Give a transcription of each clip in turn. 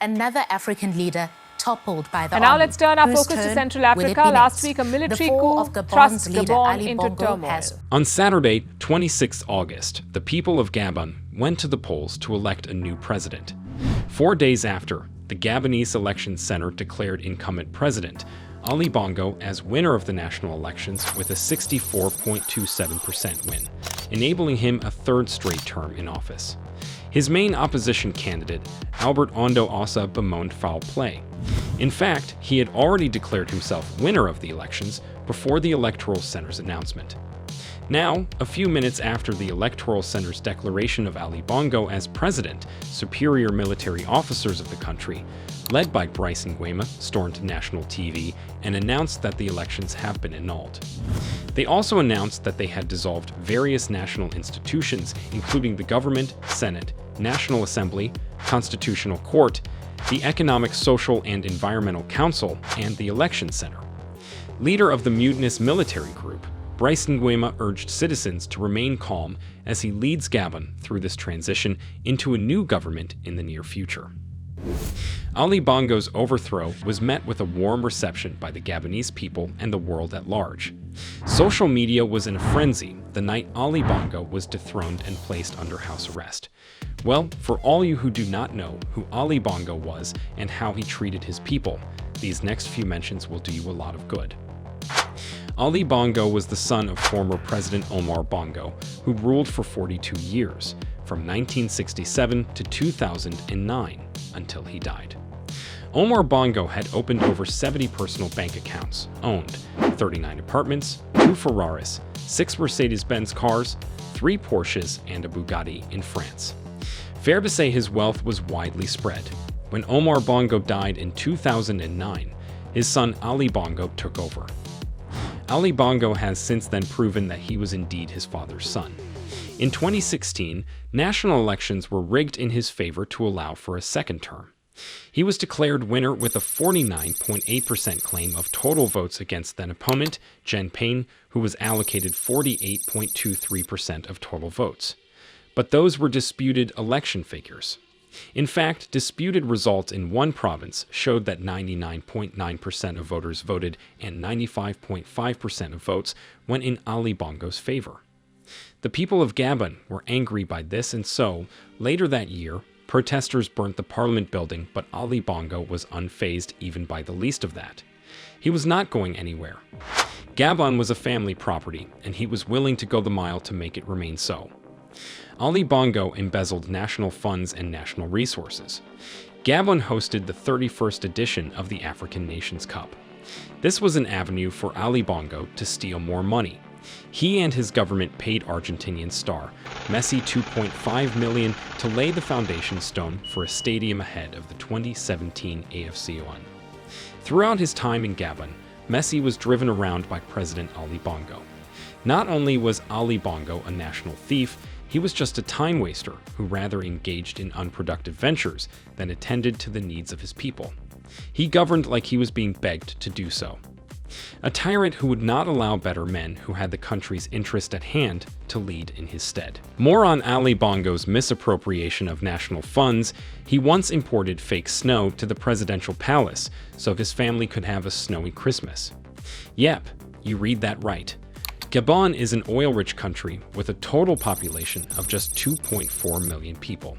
another African leader toppled by the And now army. let's turn our Whose focus to turn Central will it Africa. be Last next? week, a military The fall coup of Gabon's thrust leader, Gabon Ali into Bongo, turmoil. has On Saturday, 26 August, the people of Gabon went to the polls to elect a new president. 4 days after, the Gabonese Elections Center declared incumbent president Ali Bongo as winner of the national elections with a 64.27% win, enabling him a third straight term in office. His main opposition candidate, Albert Ondo Ossa, bemoaned foul play. In fact, he had already declared himself winner of the elections before the Electoral Center's announcement. Now, a few minutes after the Electoral Center's declaration of Ali Bongo as president, superior military officers of the country, led by Brice Nguema, stormed national TV and announced that the elections have been annulled. They also announced that they had dissolved various national institutions, including the government, Senate, National Assembly, Constitutional Court, the Economic, Social, and Environmental Council, and the Election Center. Leader of the mutinous military group, Brice Nguema urged citizens to remain calm as he leads Gabon through this transition into a new government in the near future. Ali Bongo's overthrow was met with a warm reception by the Gabonese people and the world at large. Social media was in a frenzy the night Ali Bongo was dethroned and placed under house arrest. Well, for all you who do not know who Ali Bongo was and how he treated his people, these next few mentions will do you a lot of good. Ali Bongo was the son of former President Omar Bongo, who ruled for 42 years, from 1967 to 2009, until he died. Omar Bongo had opened over 70 personal bank accounts, owned 39 apartments, 2 Ferraris, 6 Mercedes-Benz cars, 3 Porsches, and a Bugatti in France. Fair to say his wealth was widely spread. When Omar Bongo died in 2009, his son Ali Bongo took over. Ali Bongo has since then proven that he was indeed his father's son. In 2016, national elections were rigged in his favor to allow for a second term. He was declared winner with a 49.8% claim of total votes against then opponent, Jen Payne, who was allocated 48.23% of total votes. But those were disputed election figures. In fact, disputed results in one province showed that 99.9% of voters voted and 95.5% of votes went in Ali Bongo's favor. The people of Gabon were angry by this, and so, later that year, protesters burnt the parliament building, but Ali Bongo was unfazed even by the least of that. He was not going anywhere. Gabon was a family property, and he was willing to go the mile to make it remain so. Ali Bongo embezzled national funds and national resources. Gabon hosted the 31st edition of the African Nations Cup. This was an avenue for Ali Bongo to steal more money. He and his government paid Argentinian star Messi $2.5 million to lay the foundation stone for a stadium ahead of the 2017 AFCON. Throughout his time in Gabon, Messi was driven around by President Ali Bongo. Not only was Ali Bongo a national thief, he was just a time waster who rather engaged in unproductive ventures than attended to the needs of his people. He governed like he was being begged to do so. A tyrant who would not allow better men who had the country's interest at hand to lead in his stead. More on Ali Bongo's misappropriation of national funds. He once imported fake snow to the presidential palace so his family could have a snowy Christmas. Yep, you read that right. Gabon is an oil-rich country with a total population of just 2.4 million people.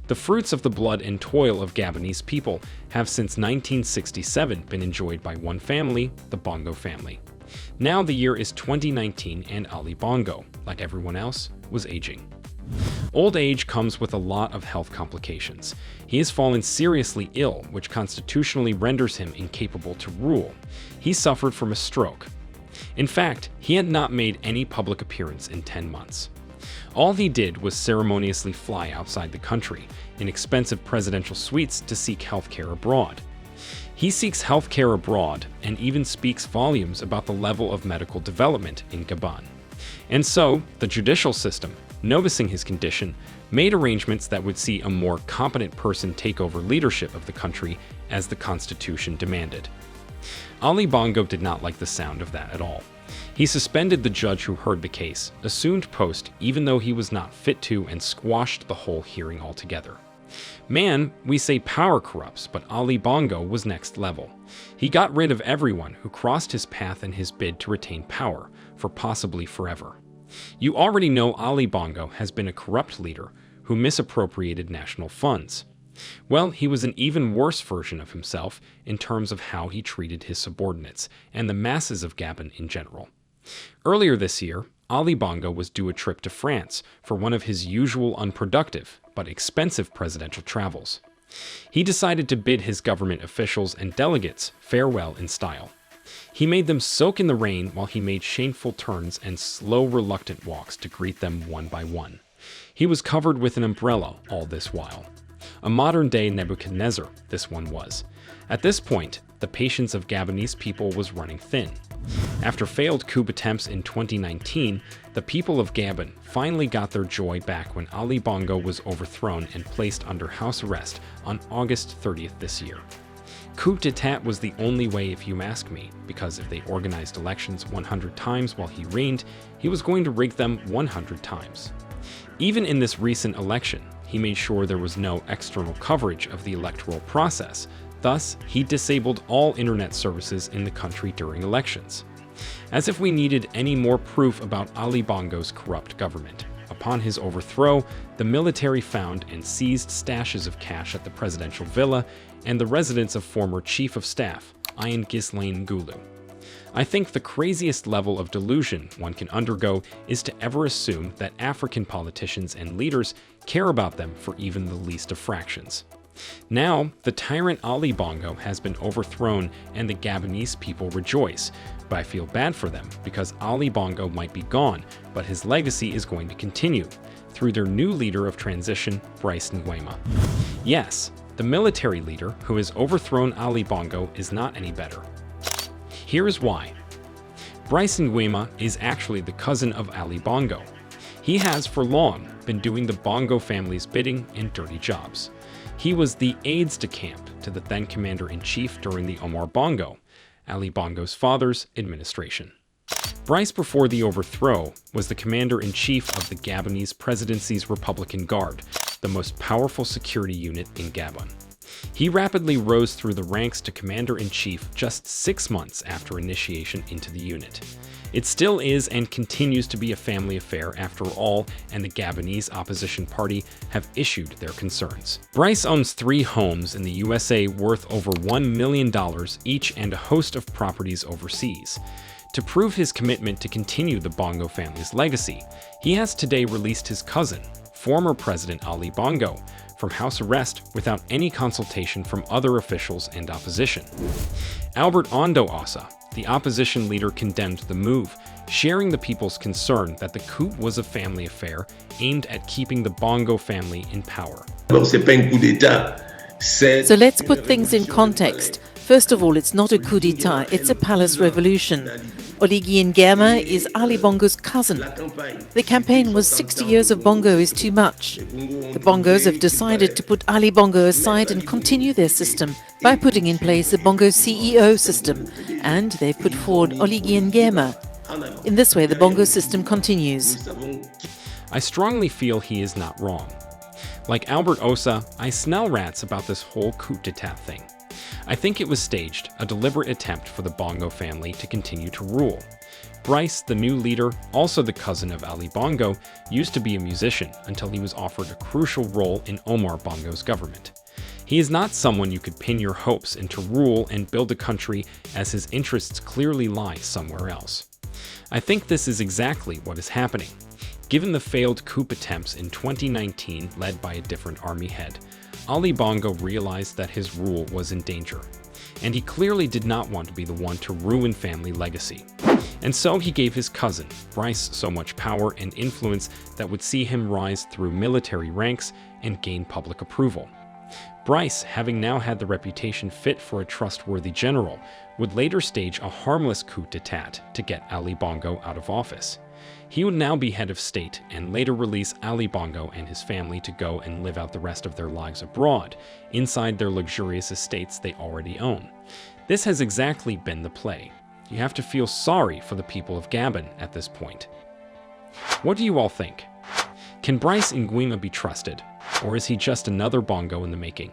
The fruits of the blood and toil of Gabonese people have since 1967 been enjoyed by one family, the Bongo family. Now the year is 2019 and Ali Bongo, like everyone else, was aging. Old age comes with a lot of health complications. He has fallen seriously ill, which constitutionally renders him incapable to rule. He suffered from a stroke. In fact, he had not made any public appearance in 10 months. All he did was ceremoniously fly outside the country in expensive presidential suites to seek healthcare abroad. He seeks healthcare abroad and even speaks volumes about the level of medical development in Gabon. And so, the judicial system, noticing his condition, made arrangements that would see a more competent person take over leadership of the country as the Constitution demanded. Ali Bongo did not like the sound of that at all. He suspended the judge who heard the case, assumed post even though he was not fit to, and squashed the whole hearing altogether. Man, we say power corrupts, but Ali Bongo was next level. He got rid of everyone who crossed his path in his bid to retain power, for possibly forever. You already know Ali Bongo has been a corrupt leader who misappropriated national funds. Well, he was an even worse version of himself in terms of how he treated his subordinates and the masses of Gabon in general. Earlier this year, Ali Bongo was due a trip to France for one of his usual unproductive but expensive presidential travels. He decided to bid his government officials and delegates farewell in style. He made them soak in the rain while he made shameful turns and slow, reluctant walks to greet them one by one. He was covered with an umbrella all this while. A modern-day Nebuchadnezzar, this one was. At this point, the patience of Gabonese people was running thin. After failed coup attempts in 2019, the people of Gabon finally got their joy back when Ali Bongo was overthrown and placed under house arrest on August 30th this year. Coup d'etat was the only way if you ask me, because if they organized elections 100 times while he reigned, he was going to rig them 100 times. Even in this recent election, he made sure there was no external coverage of the electoral process. Thus, he disabled all internet services in the country during elections. As if we needed any more proof about Ali Bongo's corrupt government. Upon his overthrow, the military found and seized stashes of cash at the presidential villa and the residence of former Chief of Staff, Ian Ghislaine Ngulu. I think the craziest level of delusion one can undergo is to ever assume that African politicians and leaders care about them for even the least of fractions. Now, the tyrant Ali Bongo has been overthrown and the Gabonese people rejoice, but I feel bad for them because Ali Bongo might be gone, but his legacy is going to continue through their new leader of transition, Brice Nguema. Yes, the military leader who has overthrown Ali Bongo is not any better. Here is why. Brice Nguema is actually the cousin of Ali Bongo. He has for long been doing the Bongo family's bidding in dirty jobs. He was the aides-de-camp to the then commander-in-chief during the Omar Bongo, Ali Bongo's father's administration. Brice, before the overthrow, was the commander-in-chief of the Gabonese presidency's Republican Guard, the most powerful security unit in Gabon. He rapidly rose through the ranks to commander-in-chief just 6 months after initiation into the unit. It still is and continues to be a family affair after all, and the Gabonese opposition party have issued their concerns. Brice owns 3 homes in the USA worth over $1 million each and a host of properties overseas. To prove his commitment to continue the Bongo family's legacy, he has today released his cousin, former President Ali Bongo, from house arrest without any consultation from other officials and opposition. Albert Ondo Ossa, the opposition leader, condemned the move, sharing the people's concern that the coup was a family affair aimed at keeping the Bongo family in power. So let's put things in context. First of all, it's not a coup d'etat, it's a palace revolution. Oligui Nguema is Ali Bongo's cousin. The campaign was 60 years of Bongo is too much. The Bongos have decided to put Ali Bongo aside and continue their system by putting in place a Bongo CEO system, and they've put forward Oligui Nguema. In this way, the Bongo system continues. I strongly feel he is not wrong. Like Albert Ossa, I smell rats about this whole coup d'etat thing. I think it was staged, a deliberate attempt for the Bongo family to continue to rule. Brice, the new leader, also the cousin of Ali Bongo, used to be a musician until he was offered a crucial role in Omar Bongo's government. He is not someone you could pin your hopes into rule and build a country, as his interests clearly lie somewhere else. I think this is exactly what is happening. Given the failed coup attempts in 2019 led by a different army head, Ali Bongo realized that his rule was in danger, and he clearly did not want to be the one to ruin family legacy. And so he gave his cousin, Brice, so much power and influence that would see him rise through military ranks and gain public approval. Brice, having now had the reputation fit for a trustworthy general, would later stage a harmless coup d'etat to get Ali Bongo out of office. He would now be head of state and later release Ali Bongo and his family to go and live out the rest of their lives abroad, inside their luxurious estates they already own. This has exactly been the play. You have to feel sorry for the people of Gabon at this point. What do you all think? Can Brice Nguema be trusted? Or is he just another bongo in the making?